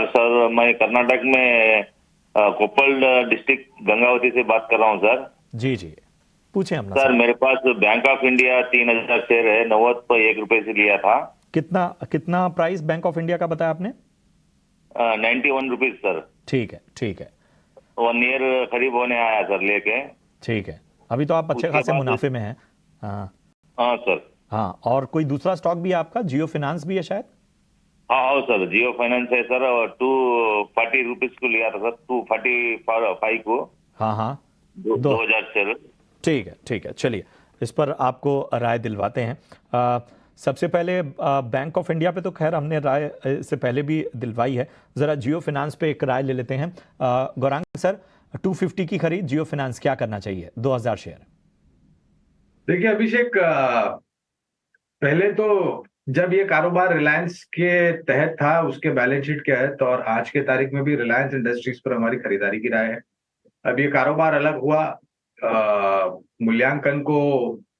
नमस्कार सर, मैं कर्नाटक में कोप्पल डिस्ट्रिक्ट गंगावती से बात कर रहा हूँ सर। जी जी, पूछें अपना सर सवाल। मेरे पास बैंक ऑफ इंडिया 3000 शेयर है, 90 पर 1 रुपए से लिया था। कितना कितना प्राइस बैंक ऑफ इंडिया का बताया आपने? 91 रुपीज सर। ठीक है, ठीक है, 1 ईयर करीब होने आया सर लेके। ठीक है। अभी तो आप अच्छे उसके खासे बाद मुनाफे में हैं। हाँ हाँ सर। हाँ, और कोई दूसरा स्टॉक भी है आपका? जियो फाइनेंस भी है शायद? हाँ हाँ सर, जियो फाइनेंस है सर, और 240 रुपीज को लिया था सर, 245 को। हाँ हाँ, दो 2000 शेयर। ठीक है, ठीक है, चलिए इस पर आपको राय दिलवाते हैं। सबसे पहले बैंक ऑफ इंडिया पे तो खैर हमने राय से पहले भी दिलवाई है। ज़रा जियो फाइनेंस पे एक राय ले लेते हैं। गौरांग सर, 250 की खरीद जियो फाइनेंस क्या करना चाहिए? 2000 शेयर। देखिए अभिषेक, पहले तो जब ये कारोबार रिलायंस के तहत था, उसके बैलेंस शीट के तहत, और आज के तारीख में भी रिलायंस इंडस्ट्रीज पर हमारी खरीदारी की राय है। अब ये कारोबार अलग हुआ, मूल्यांकन को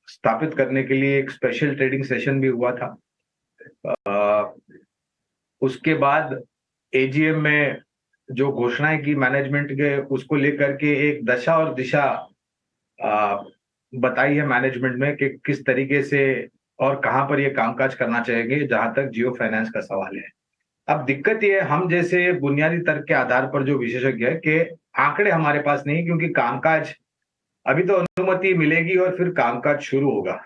स्थापित करने के लिए एक स्पेशल ट्रेडिंग सेशन भी हुआ था। उसके बाद एजीएम में जो घोषणाएं की मैनेजमेंट के, उसको लेकर के एक दशा और दिशा बताई है मैनेजमेंट में कि किस तरीके से और कहां पर ये कामकाज करना चाहिए, जहां तक जियो फाइनेंस का सवाल है। अब दिक्कत ये है, हम जैसे बुनियादी तर्क के आधार पर जो विशेषज्ञ है कि आंकड़े हमारे पास नहीं, क्योंकि कामकाज अभी तो अनुमति मिलेगी और फिर कामकाज शुरू होगा।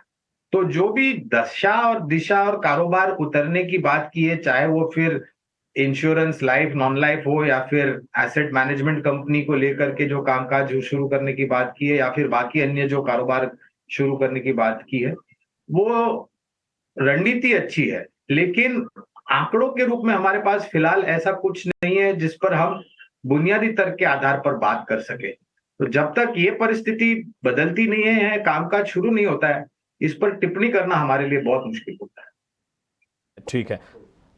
तो जो भी दशा और दिशा और कारोबार उतरने की बात की है, चाहे वो फिर इंश्योरेंस लाइफ नॉन लाइफ हो, या फिर एसेट मैनेजमेंट कंपनी को लेकर के जो कामकाज शुरू करने की बात की है, या फिर बाकी अन्य जो कारोबार शुरू करने की बात की है, वो रणनीति अच्छी है, लेकिन आंकड़ों के रूप में हमारे पास फिलहाल ऐसा कुछ नहीं है जिस पर हम बुनियादी तर्क के आधार पर बात कर सके। तो जब तक ये परिस्थिति बदलती नहीं है, कामकाज शुरू नहीं होता है, इस पर टिप्पणी करना हमारे लिए बहुत मुश्किल होता है। ठीक है,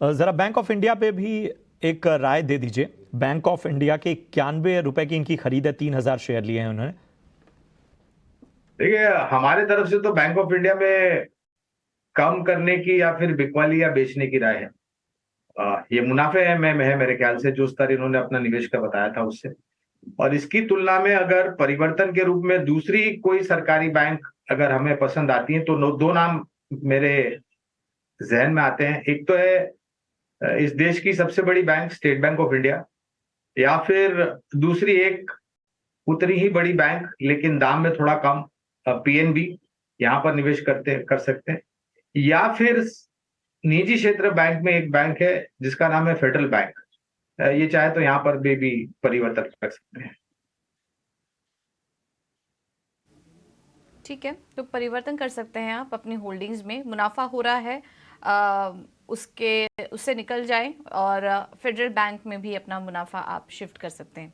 ज़रा बैंक ऑफ इंडिया पे भी एक राय दे दीजिए। बैंक ऑफ इंडिया के 91 रुपए की इनकी खरीद है, 3000 शेयर लिए हैं उन्होंने। देखिए हमारे तरफ से तो बैंक ऑफ इंडिया में कम करने की या फिर बिकवाली या बेचने की राय है। ये मुनाफे है में है मेरे ख्याल से, जो स्तर इन्होंने अपना निवेश का बताया था उससे। और इसकी तुलना में अगर परिवर्तन के रूप में दूसरी कोई सरकारी बैंक अगर हमें पसंद आती है, तो दो नाम मेरे जहन में आते हैं। एक तो है इस देश की सबसे बड़ी bank state bank of India, या फिर दूसरी एक उतनी ही बड़ी बैंक लेकिन दाम में थोड़ा कम, पीएनबी, यहाँ पर निवेश कर सकते हैं। या फिर निजी क्षेत्र बैंक में एक बैंक है जिसका नाम है फेडरल बैंक, ये चाहे तो यहाँ पर भी परिवर्तन कर सकते हैं। ठीक है, तो परिवर्तन कर सकते हैं आप अपनी होल्डिंग्स में। मुनाफा हो रहा है, उससे निकल जाएं और फेडरल बैंक में भी अपना मुनाफा आप शिफ्ट कर सकते हैं।